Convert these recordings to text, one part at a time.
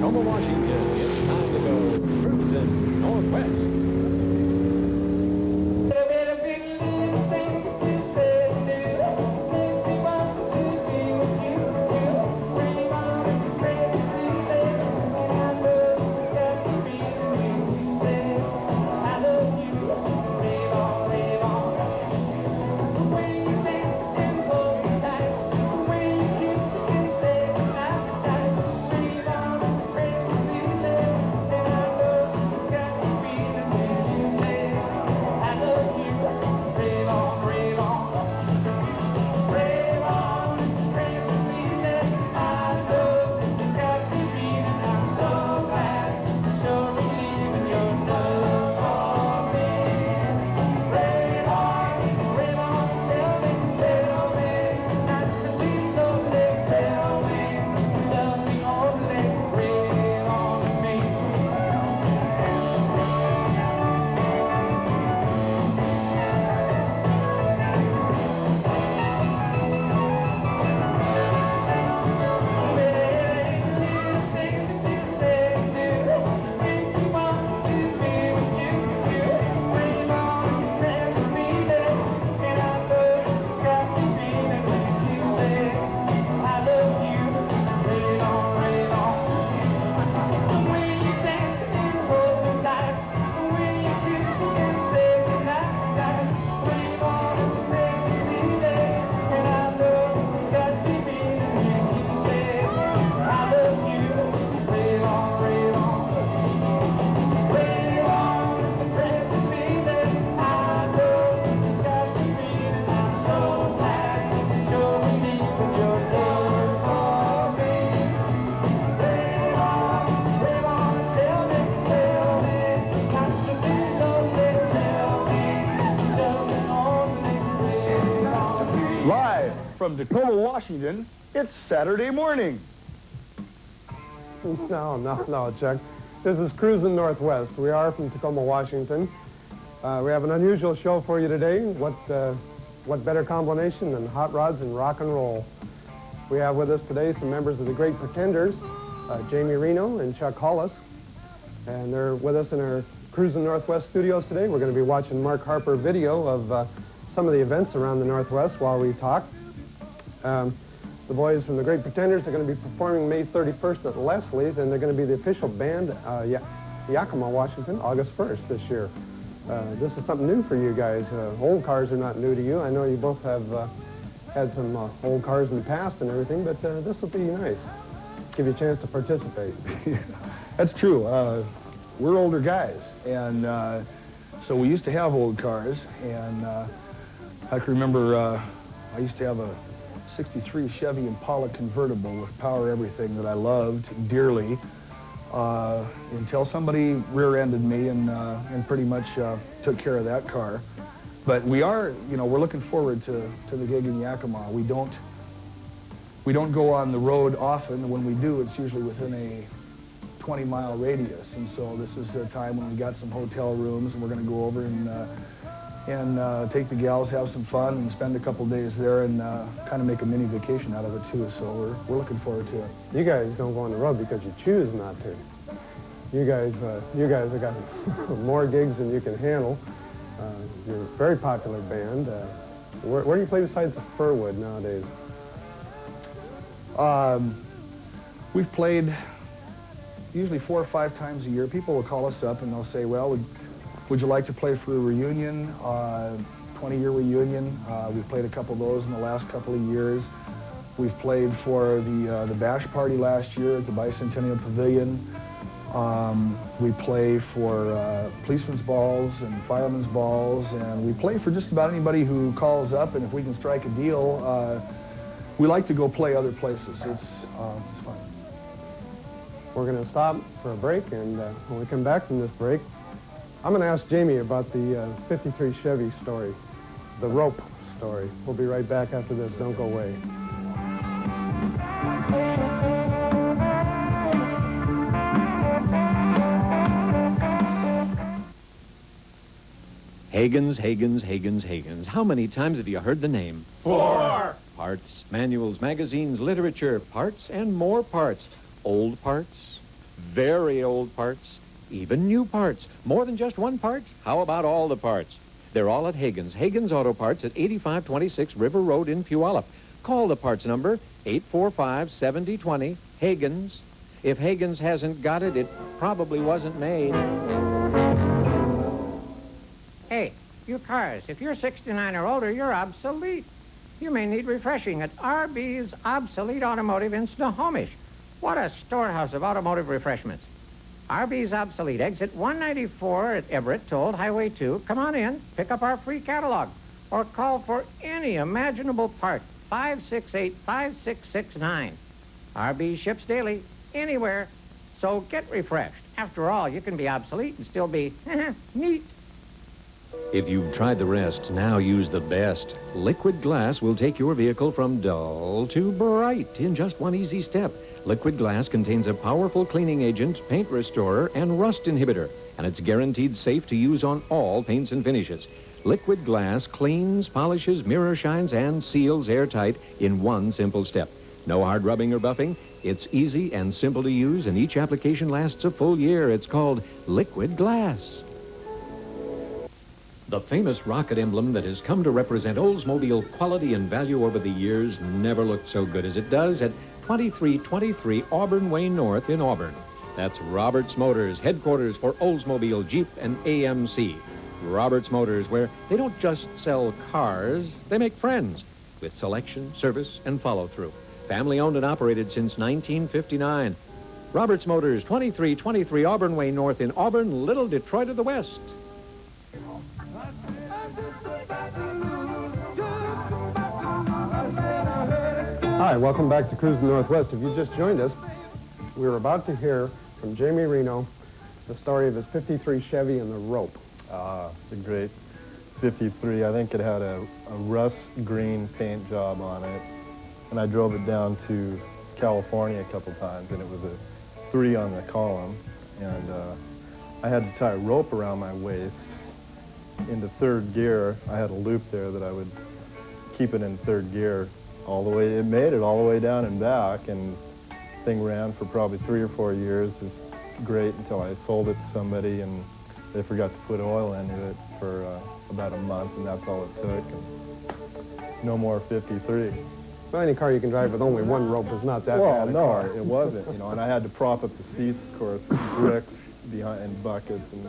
Tacoma, Washington, it's time to go cruising northwest. Live from Tacoma, Washington, it's Saturday morning. No, Chuck. This is Cruzin Northwest. We are from Tacoma, Washington. We have an unusual show for you today. What better combination than hot rods and rock and roll? We have with us today some members of the Great Pretenders, Jamie Reno and Chuck Hollis. And they're with us in our Cruzin Northwest studios today. We're going to be watching Mark Harper video of some of the events around the Northwest while we talk. The boys from the Great Pretenders are going to be performing May 31st at Leslie's, and they're going to be the official band, Yakima, Washington, August 1st this year. This is something new for you guys. Old cars are not new to you. I know you both have had some old cars in the past and everything, but this will be nice. Give you a chance to participate. That's true. We're older guys, and so we used to have old cars, and I can remember I used to have a 63 Chevy Impala convertible with power everything that I loved dearly until somebody rear-ended me and pretty much took care of that car. But we're looking forward to the gig in Yakima. We don't go on the road often. When we do, it's usually within a 20-mile radius, and so this is a time when we got some hotel rooms, and we're going to go over and take the gals, have some fun, and spend a couple days there, and kind of make a mini vacation out of it too. So we're looking forward to it. You guys don't go on the road because you choose not to. You guys have got more gigs than you can handle. You're a very popular band. Where do you play besides the Furwood nowadays? We've played usually 4 or 5 times a year. People will call us up and they'll say, well, would you like to play for a reunion, 20-year reunion? We've played a couple of those in the last couple of years. We've played for the Bash Party last year at the Bicentennial Pavilion. We play for policemen's balls and firemen's balls, and we play for just about anybody who calls up, and if we can strike a deal, we like to go play other places. It's fun. We're going to stop for a break, and when we come back from this break, I'm going to ask Jamie about the 53 Chevy story, the rope story. We'll be right back after this. Don't go away. Hagen's. How many times have you heard the name? 4. Parts, manuals, magazines, literature, parts and more parts. Old parts, very old parts, even new parts. More than just one part? How about all the parts? They're all at Hagen's. Hagen's Auto Parts at 8526 River Road in Puyallup. Call the parts number 845-7020, Hagen's. If Hagen's hasn't got it, it probably wasn't made. Hey, you cars, if you're 69 or older, you're obsolete. You may need refreshing at RB's Obsolete Automotive in Snohomish. What a storehouse of automotive refreshments. RB's Obsolete, exit 194 at Everett to Old Highway 2. Come on in, pick up our free catalog, or call for any imaginable part, 568-5669. RB ships daily, anywhere, so get refreshed. After all, you can be obsolete and still be neat. If you've tried the rest, now use the best. Liquid Glass will take your vehicle from dull to bright in just one easy step. Liquid Glass contains a powerful cleaning agent, paint restorer, and rust inhibitor, and it's guaranteed safe to use on all paints and finishes. Liquid Glass cleans, polishes, mirror shines, and seals airtight in one simple step. No hard rubbing or buffing. It's easy and simple to use, and each application lasts a full year. It's called Liquid Glass. The famous rocket emblem that has come to represent Oldsmobile quality and value over the years never looked so good as it does at 2323 Auburn Way North in Auburn. That's Roberts Motors, headquarters for Oldsmobile, Jeep, and AMC. Roberts Motors, where they don't just sell cars, they make friends with selection, service, and follow-through. Family owned and operated since 1959. Roberts Motors, 2323 Auburn Way North in Auburn, Little Detroit of the West. Hi, welcome back to Cruzin Northwest. If you just joined us, we were about to hear from Jamie Reno the story of his 53 Chevy and the rope. The great 53. I think it had a rust green paint job on it. And I drove it down to California a couple times, and it was a 3 on the column. And I had to tie a rope around my waist into 3rd gear. I had a loop there that I would keep it in 3rd gear all the way. It made it all the way down and back, and thing ran for probably 3 or 4 years. It was great until I sold it to somebody, and they forgot to put oil into it for about a month, and that's all it took. And no more 53. Well, any car you can drive with only one rope is not that bad a car. It wasn't, you know, and I had to prop up the seats, of course, with bricks behind and buckets and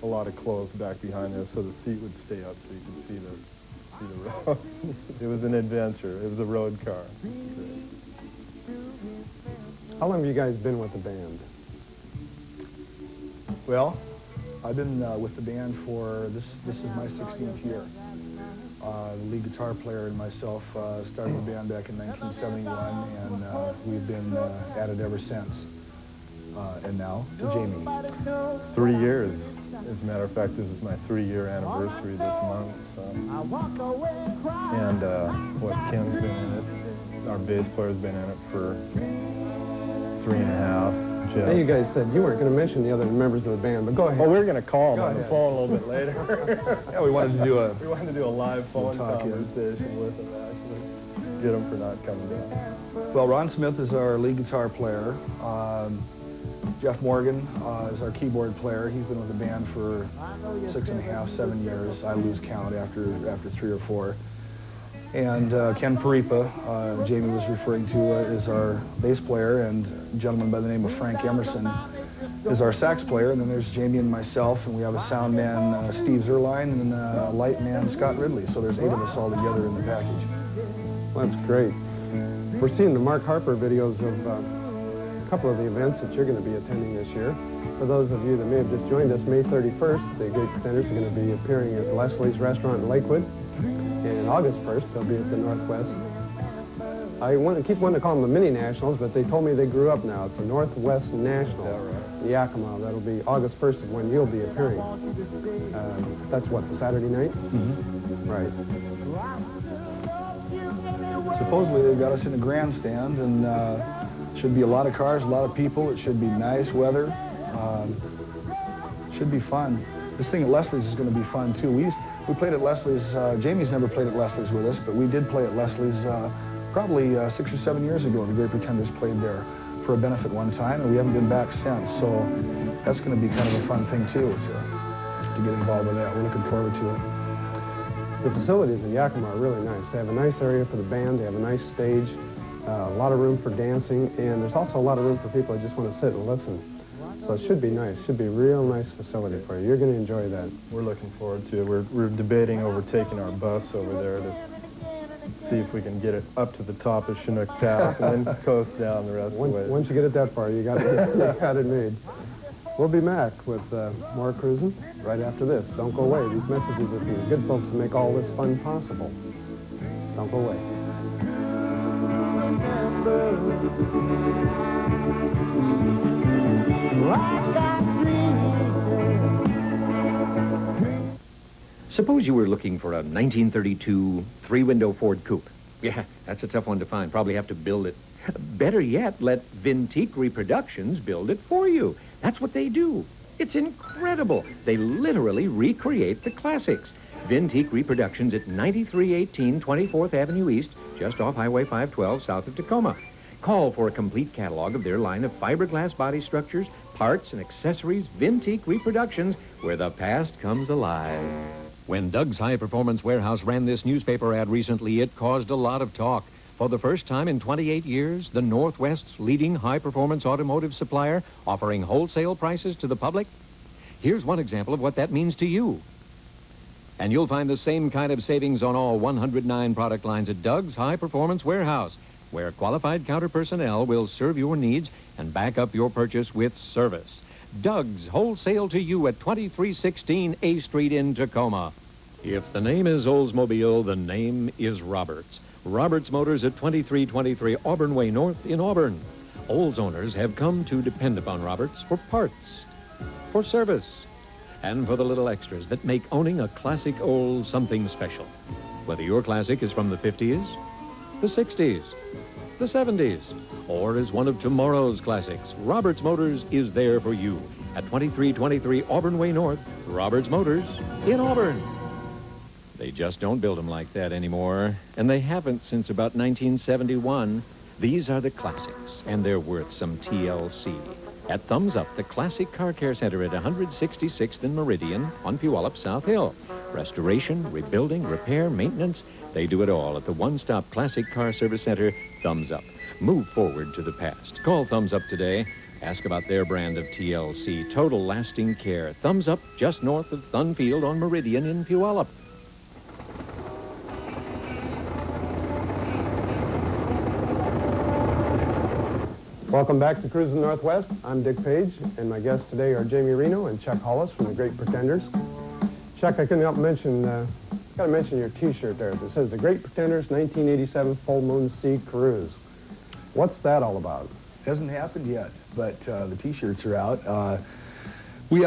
a lot of clothes back behind there so the seat would stay up so you could see the road. It was an adventure. It was a road car. How long have you guys been with the band? Well, I've been with the band for, this is my 16th year. The lead guitar player and myself started the band back in 1971, and we've been at it ever since. And now to Jamie. 3 years. As a matter of fact, this is my 3-year anniversary this month. So. And Ken's been in it. Our bass player's been in it for 3.5. Jeff. Now you guys said you weren't going to mention the other members of the band, but go ahead. Well, we were going to call him on the ahead. phone a little bit later. Yeah, we wanted to do a live phone talk, yeah. conversation with him, actually. Get him for not coming down. Well, Ron Smith is our lead guitar player. Jeff Morgan is our keyboard player. He's been with the band for 6.5, 7 years. I lose count after 3 or 4. And Ken Paripa, Jamie was referring to, is our bass player, and a gentleman by the name of Frank Emerson is our sax player. And then there's Jamie and myself, and we have a sound man, Steve Zerline, and a light man, Scott Ridley. So there's 8 of us all together in the package. Well, that's great. We're seeing the Mark Harper videos of a couple of the events that you're going to be attending this year. For those of you that may have just joined us, May 31st, the Great Pretenders are going to be appearing at Leslie's Restaurant in Lakewood. And August 1st, they'll be at the Northwest. I keep wanting to call them the Mini Nationals, but they told me they grew up now. It's the Northwest National, Yakima. That'll be August 1st of when you'll be appearing. That's what, the Saturday night? Mm-hmm. Right. Supposedly they've got us in a grandstand, and should be a lot of cars, a lot of people. It should be nice weather. Should be fun. This thing at Leslie's is going to be fun too. We played at Leslie's. Jamie's never played at Leslie's with us, but we did play at Leslie's probably 6 or 7 years ago. The Great Pretenders played there for a benefit one time, and we haven't been back since. So that's going to be kind of a fun thing, too, to get involved with that. We're looking forward to it. The facilities in Yakima are really nice. They have a nice area for the band. They have a nice stage, a lot of room for dancing, and there's also a lot of room for people that just want to sit and listen. So it should be nice. Should be a real nice facility for you. You're going to enjoy that. We're looking forward to it. We're debating over taking our bus over there to see if we can get it up to the top of Chinook Pass and then coast down the rest of the way. Once you get it that far, you got it, you got it made. We'll be back with more Cruzin right after this. Don't go away. These messages are from the good folks that make all this fun possible. Don't go away. Suppose you were looking for a 1932 three-window Ford Coupe. Yeah, that's a tough one to find. Probably have to build it. Better yet, let Vintique Reproductions build it for you. That's what they do. It's incredible. They literally recreate the classics. Vintique Reproductions at 9318 24th Avenue East, just off Highway 512 south of Tacoma. Call for a complete catalog of their line of fiberglass body structures, parts, and accessories. Vintique Reproductions, where the past comes alive. When Doug's High Performance Warehouse ran this newspaper ad recently, it caused a lot of talk. For the first time in 28 years, the Northwest's leading high-performance automotive supplier offering wholesale prices to the public. Here's one example of what that means to you. And you'll find the same kind of savings on all 109 product lines at Doug's High Performance Warehouse, where qualified counter personnel will serve your needs and back up your purchase with service. Doug's, wholesale to you at 2316 A Street in Tacoma. If the name is Oldsmobile, the name is Roberts. Roberts Motors at 2323 Auburn Way North in Auburn. Olds owners have come to depend upon Roberts for parts, for service, and for the little extras that make owning a classic Olds something special. Whether your classic is from the 50s, the 60s, the 70s, or is one of tomorrow's classics, Roberts Motors is there for you at 2323 Auburn Way North. Roberts Motors in Auburn. They just don't build them like that anymore, and they haven't since about 1971. These are the classics, and they're worth some TLC. At Thumbs Up, the Classic Car Care Center at 166th and Meridian on Puyallup, South Hill. Restoration, rebuilding, repair, maintenance, they do it all at the one-stop Classic Car Service Center, Thumbs Up. Move forward to the past. Call Thumbs Up today. Ask about their brand of TLC, Total Lasting Care. Thumbs Up, just north of Thunfield on Meridian in Puyallup. Welcome back to Cruzin Northwest. I'm Dick Page, and my guests today are Jamie Reno and Chuck Hollis from the Great Pretenders. Chuck, I couldn't help mention, gotta mention your T-shirt there. It says the Great Pretenders 1987 Full Moon Sea Cruise. What's that all about? Hasn't happened yet, but the T-shirts are out. We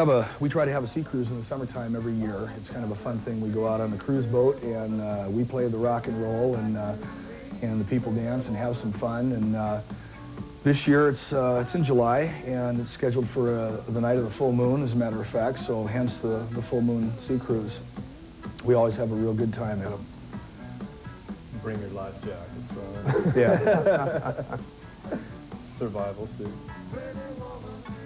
try to have a sea cruise in the summertime every year. It's kind of a fun thing. We go out on a cruise boat and we play the rock and roll, and the people dance and have some fun. And this year it's in July, and it's scheduled for the night of the full moon, as a matter of fact. So hence the full moon sea cruise. We always have a real good time at them. Bring your life jackets. Yeah. Survival suit.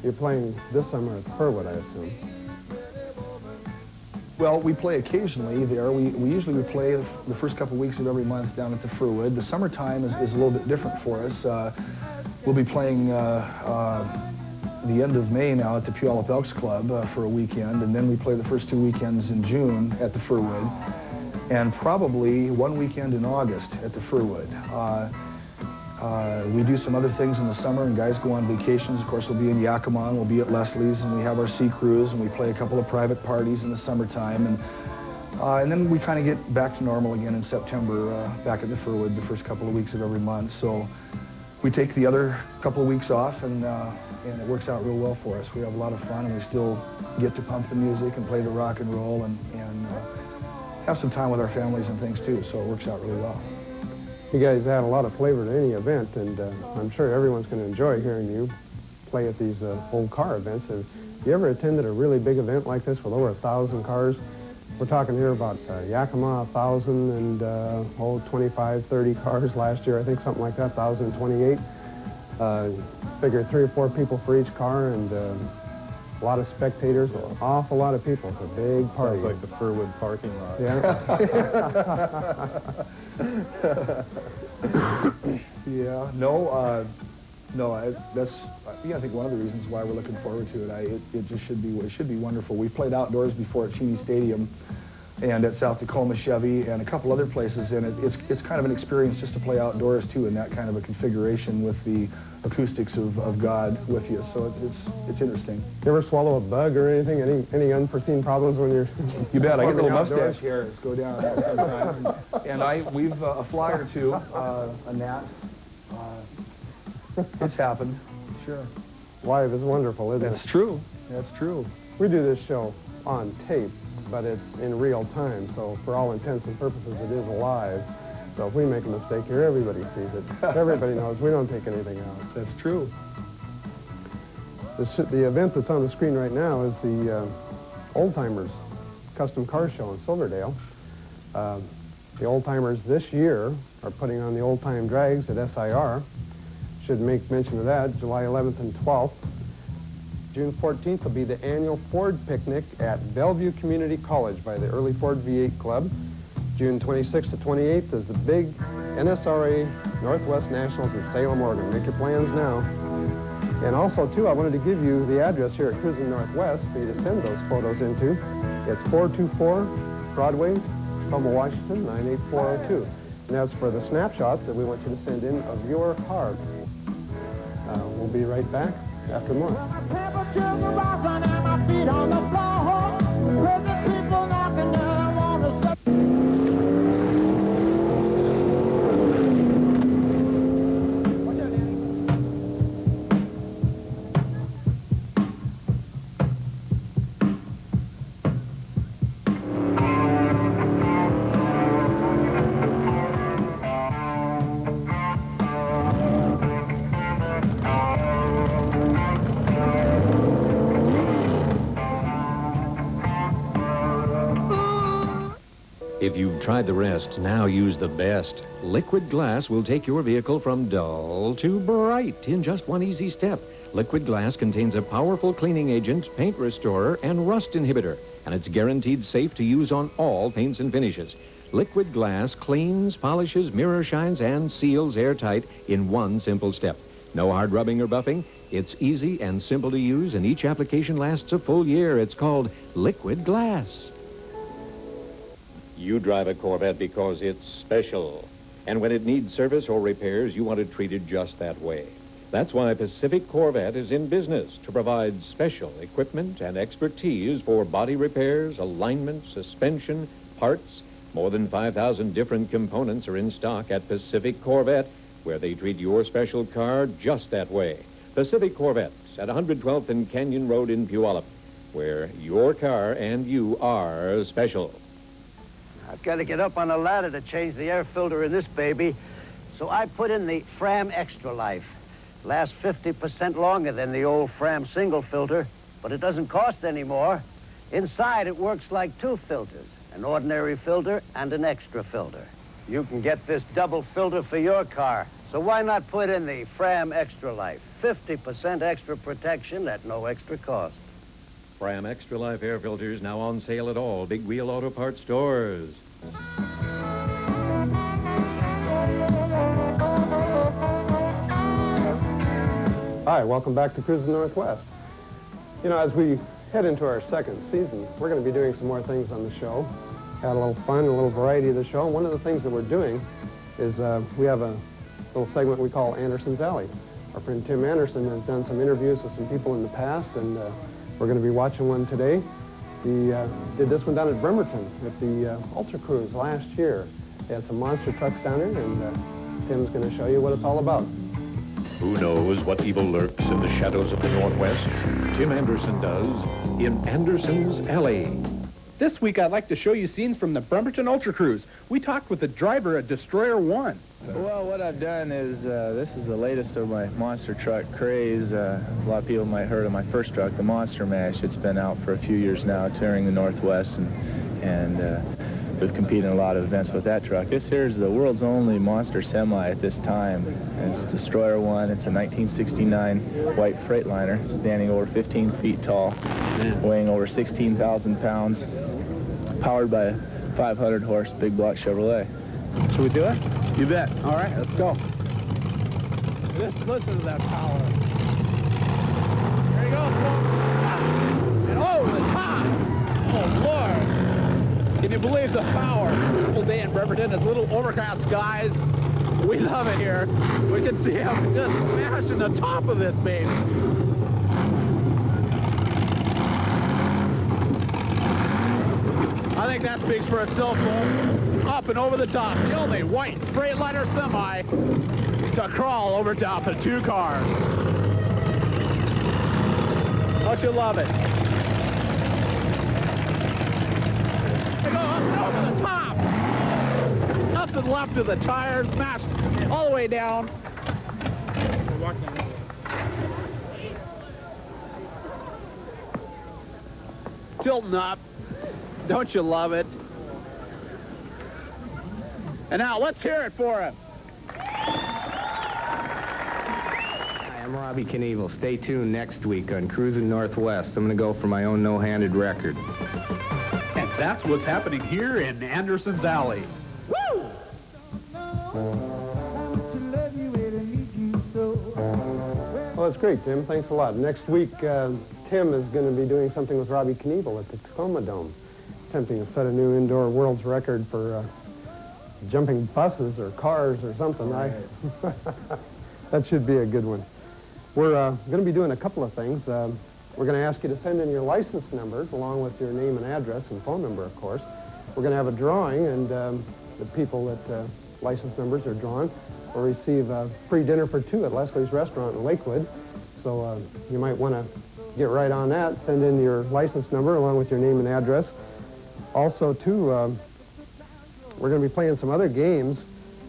You're playing this summer at Furwood, I assume. Well, we play occasionally there. We usually play the first couple weeks of every month down at the Furwood. The summertime is a little bit different for us. We'll be playing the end of May now at the Puyallup Elks Club for a weekend, and then we play the first 2 weekends in June at the Furwood, and probably 1 weekend in August at the Furwood. We do some other things in the summer, and guys go on vacations. Of course, we'll be in Yakima, we'll be at Leslie's, and we have our sea cruise, and we play a couple of private parties in the summertime, and then we kind of get back to normal again in September, back at the Furwood the first couple of weeks of every month. So we take the other couple of weeks off, and it works out real well for us. We have a lot of fun, and we still get to pump the music and play the rock and roll and have some time with our families and things too, so it works out really well. You guys add a lot of flavor to any event, and I'm sure everyone's going to enjoy hearing you play at these old car events. Have you ever attended a really big event like this with over 1,000 cars? We're talking here about Yakima, 1,000 and 25, 30 cars last year, I think, something like that, 1,028. Figure 3 or 4 people for each car, and a lot of spectators, an awful lot of people. It's a big party. Sounds like the Furwood parking lot. Yeah. Yeah, no, that's, I think one of the reasons why we're looking forward to it. It just should be wonderful. We played outdoors before at Cheney Stadium and at South Tacoma Chevy and a couple other places, and it's kind of an experience just to play outdoors too in that kind of a configuration with the acoustics of God with you. So it's interesting. You ever swallow a bug or anything? Any unforeseen problems when you're? You bet. I get little outdoors? mustache hairs go down sometimes, and we've a fly or two, a gnat. It's happened, sure. Life is wonderful, isn't it? That's true. That's true. We do this show on tape, but it's in real time, so for all intents and purposes, it is live. So if we make a mistake here, everybody sees it. Everybody knows we don't take anything out. That's true. The event that's on the screen right now is the Old Timers Custom Car Show in Silverdale. The Old Timers this year are putting on the Old Time Drags at SIR. Should make mention of that, July 11th and 12th. June 14th will be the annual Ford picnic at Bellevue Community College by the Early Ford V8 Club. June 26th to 28th is the big NSRA Northwest Nationals in Salem, Oregon. Make your plans now. And also, too, I wanted to give you the address here at Cruzin Northwest for you to send those photos into. It's 424 Broadway, Tacoma, Washington, 98402. And that's for the snapshots that we want you to send in of your car. We'll be right back after more. If you've tried the rest, now use the best. Liquid Glass will take your vehicle from dull to bright in just one easy step. Liquid Glass contains a powerful cleaning agent, paint restorer, and rust inhibitor, and it's guaranteed safe to use on all paints and finishes. Liquid Glass cleans, polishes, mirror shines, and seals airtight in one simple step. No hard rubbing or buffing. It's easy and simple to use, and each application lasts a full year. It's called Liquid Glass. You drive a Corvette because it's special. And when it needs service or repairs, you want it treated just that way. That's why Pacific Corvette is in business to provide special equipment and expertise for body repairs, alignment, suspension, parts. More than 5,000 different components are in stock at Pacific Corvette, where they treat your special car just that way. Pacific Corvettes at 112th and Canyon Road in Puyallup, where your car and you are special. I've got to get up on a ladder to change the air filter in this baby, so I put in the Fram Extra Life. Lasts 50% longer than the old Fram single filter, but it doesn't cost any more. Inside, it works like 2 filters, an ordinary filter and an extra filter. You can get this double filter for your car, so why not put in the Fram Extra Life? 50% extra protection at no extra cost. Fram Extra Life air filters now on sale at all Big Wheel Auto Parts stores. Hi, welcome back to Cruzin Northwest. You know, as we head into our second season, we're going to be doing some more things on the show. Got a little fun, a little variety of the show. One of the things that we're doing is we have a little segment we call Anderson's Alley. Our friend Tim Anderson has done some interviews with some people in the past, and we're going to be watching one today. He did this one down at Bremerton at the Ultra Cruise last year. They had some monster trucks down there, and Tim's going to show you what it's all about. Who knows what evil lurks in the shadows of the Northwest? Tim Anderson does in Anderson's Alley. This week, I'd like to show you scenes from the Bremerton Ultra Cruise. We talked with the driver at Destroyer 1. Well, what I've done is, this is the latest of my monster truck craze. A lot of people might have heard of my first truck, the Monster Mash. It's been out for a few years now, touring the Northwest, and we've competed in a lot of events with that truck. This here is the world's only monster semi at this time. And it's Destroyer 1. It's a 1969 white Freightliner, standing over 15 feet tall, weighing over 16,000 pounds, powered by a 500 horse big block Chevrolet. Should we do it? You bet. All right, let's go. Listen to that power. There you go. And over the top. Oh, Lord. Can you believe the power? Beautiful day in Bremerton. It's little overcast skies. We love it here. We can see him just smashing the top of this baby. I think that speaks for itself, folks. Up and over the top. The only white Freightliner semi to crawl over top of 2 cars. Don't you love it? They go up and over the top. Nothing left of the tires, smashed all the way down. Tilting up. Don't you love it? And now let's hear it for him. Hi, I'm Robbie Knievel. Stay tuned next week on Cruzin Northwest. I'm going to go for my own no-handed record. And that's what's happening here in Anderson's Alley. Woo! Well, that's great, Tim. Thanks a lot. Next week, Tim is going to be doing something with Robbie Knievel at the Tacoma Dome, attempting to set a new indoor world's record for jumping buses or cars or something. That should be a good one. We're going to be doing a couple of things. We're going to ask you to send in your license numbers along with your name and address and phone number, of course. We're going to have a drawing, and the people that license numbers are drawn will receive a free dinner for 2 at Leslie's Restaurant in Lakewood. So you might want to get right on that. Send in your license number along with your name and address. Also, too, we're going to be playing some other games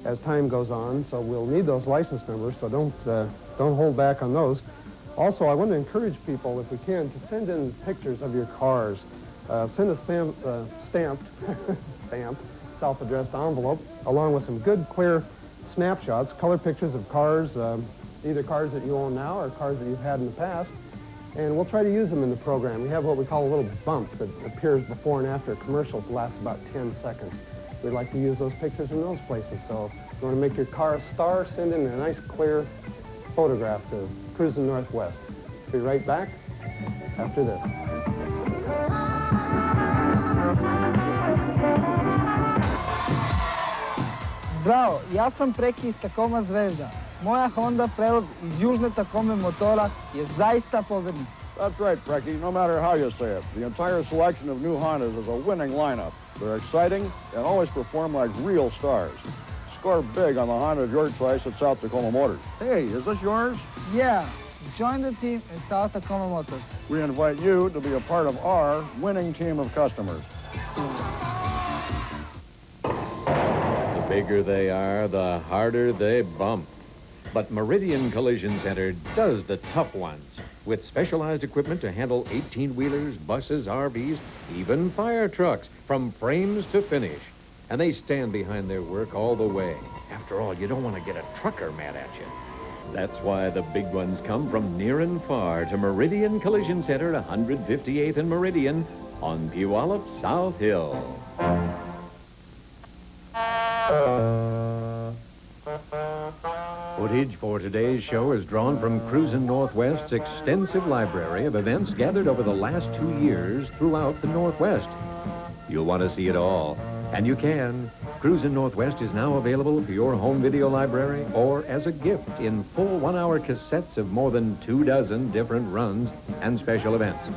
as time goes on, so we'll need those license numbers, so don't hold back on those. Also, I want to encourage people, if we can, to send in pictures of your cars. Send a stamped, self-addressed envelope, along with some good, clear snapshots, color pictures of cars, either cars that you own now or cars that you've had in the past. And we'll try to use them in the program. We have what we call a little bump that appears before and after a commercial that lasts about 10 seconds. We'd like to use those pictures in those places. So if you want to make your car a star, send in a nice, clear photograph to Cruzin Northwest. Be right back after this. Zdravo, ja sam Preki iz Takoma Zvezda. Moja Honda prelog iz južne Takome motora je zaista pobednik. That's right, Preki. No matter how you say it, the entire selection of new Hondas is a winning lineup. They're exciting and always perform like real stars. Score big on the Honda of your choice at South Tacoma Motors. Hey, is this yours? Yeah, join the team in South Tacoma Motors. We invite you to be a part of our winning team of customers. The bigger they are, the harder they bump. But Meridian Collision Center does the tough ones with specialized equipment to handle 18-wheelers, buses, RVs, even fire trucks, from frames to finish. And they stand behind their work all the way. After all, you don't want to get a trucker mad at you. That's why the big ones come from near and far to Meridian Collision Center, 158th and Meridian on Puyallup South Hill. Footage for today's show is drawn from Cruzin Northwest's extensive library of events gathered over the last 2 years throughout the Northwest. You'll want to see it all, and you can. Cruzin Northwest is now available for your home video library or as a gift in full 1-hour cassettes of more than 24 different runs and special events.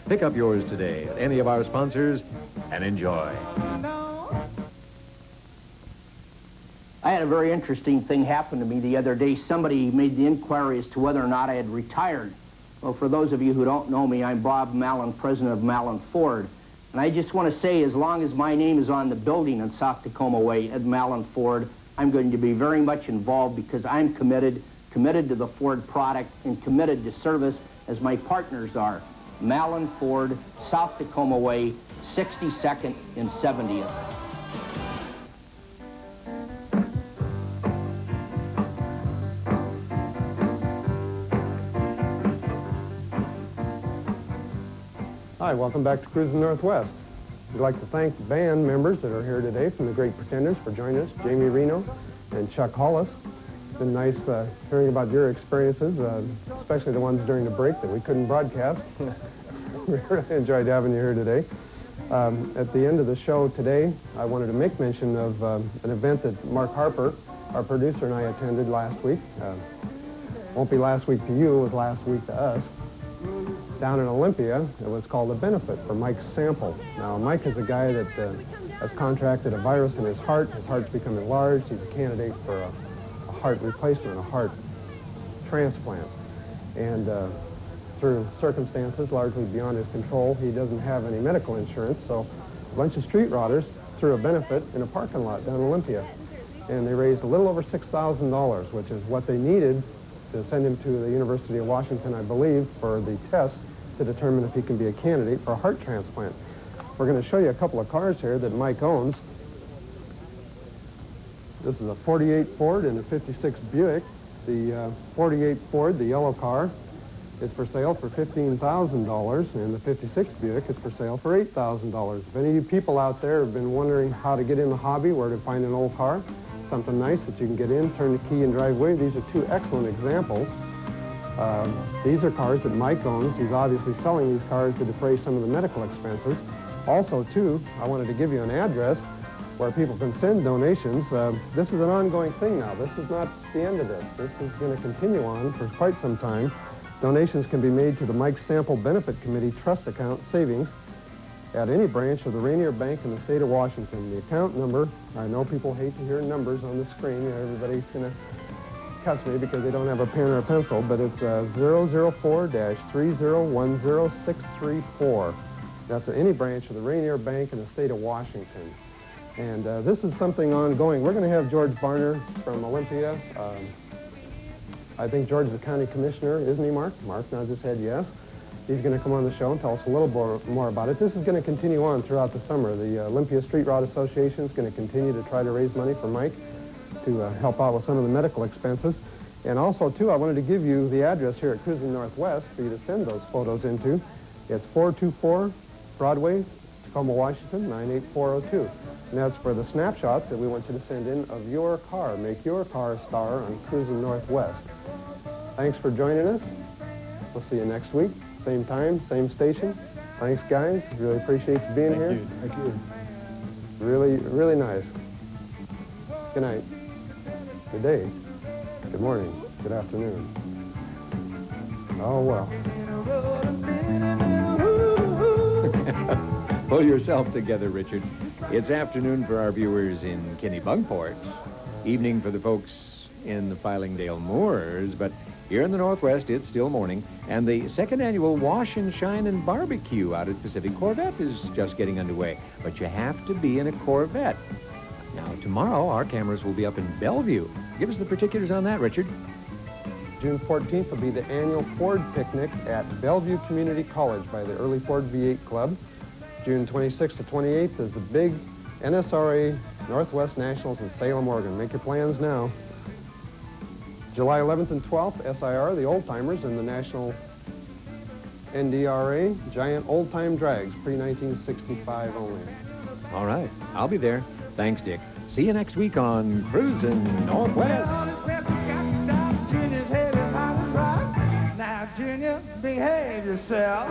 Pick up yours today at any of our sponsors and enjoy. I had a very interesting thing happen to me the other day. Somebody made the inquiry as to whether or not I had retired. Well, for those of you who don't know me, I'm Bob Mallon, president of Mallon Ford. And I just want to say, as long as my name is on the building on South Tacoma Way at Mallon Ford, I'm going to be very much involved because I'm committed to the Ford product and committed to service as my partners are. Mallon Ford, South Tacoma Way, 62nd and 70th. Hi, welcome back to Cruzin Northwest. We'd like to thank the band members that are here today from the Great Pretenders for joining us, Jamie Reno and Chuck Hollis. It's been nice hearing about your experiences, especially the ones during the break that we couldn't broadcast. We really enjoyed having you here today. At the end of the show today, I wanted to make mention of an event that Mark Harper, our producer, and I attended last week. Won't be last week to you, it was last week to us. Down in Olympia, it was called a benefit for Mike's Sample. Now, Mike is a guy that has contracted a virus in his heart. His heart's become enlarged. He's a candidate for a heart replacement, a heart transplant. And through circumstances largely beyond his control, he doesn't have any medical insurance, so a bunch of street rodders threw a benefit in a parking lot down in Olympia. And they raised a little over $6,000, which is what they needed to send him to the University of Washington, I believe, for the test to determine if he can be a candidate for a heart transplant. We're going to show you a couple of cars here that Mike owns. This is a 48 Ford and a 56 Buick. The 48 Ford, the yellow car, is for sale for $15,000, and the 56 Buick is for sale for $8,000. If any of you people out there have been wondering how to get in the hobby, where to find an old car, something nice that you can get in, turn the key, and drive away, these are two excellent examples. These are cars that Mike owns. He's obviously selling these cars to defray some of the medical expenses. Also, too, I wanted to give you an address where people can send donations. This is an ongoing thing now. This is not the end of this. This is going to continue on for quite some time. Donations can be made to the Mike Sample Benefit Committee Trust Account Savings at any branch of the Rainier Bank in the state of Washington. The account number, I know people hate to hear numbers on the screen. Everybody's going to cuss me because they don't have a pen or a pencil, but it's 004-3010634. That's at any branch of the Rainier Bank in the state of Washington. And this is something ongoing. We're going to have George Varner from Olympia. I think George is the county commissioner, isn't he, Mark? Mark nods his head yes. He's going to come on the show and tell us a little more about it. This is going to continue on throughout the summer. The Olympia Street Rod Association is going to continue to try to raise money for Mike to help out with some of the medical expenses. And also, too, I wanted to give you the address here at Cruzin Northwest for you to send those photos into. It's 424 Broadway, Tacoma, Washington, 98402. And that's for the snapshots that we want you to send in of your car. Make your car a star on Cruzin Northwest. Thanks for joining us. We'll see you next week. Same time, same station. Thanks, guys. Really appreciate you being here. Thank you. Really, really nice. Good night. Good day. Good morning. Good afternoon. Oh, well. Pull yourself together, Richard. It's afternoon for our viewers in Kennebunkport, evening for the folks in the Filingdale Moors, but here in the Northwest, it's still morning, and the second annual Wash and Shine and Barbecue out at Pacific Corvette is just getting underway. But you have to be in a Corvette. Now, tomorrow, our cameras will be up in Bellevue. Give us the particulars on that, Richard. June 14th will be the annual Ford picnic at Bellevue Community College by the Early Ford V8 Club. June 26th to 28th is the big NSRA Northwest Nationals in Salem, Oregon. Make your plans now. July 11th and 12th, SIR, the Old Timers, and the National NDRA Giant Old Time Drags, pre-1965 only. All right, I'll be there. Thanks, Dick. See you next week on Cruzin' Northwest. Now, Junior, behave yourself.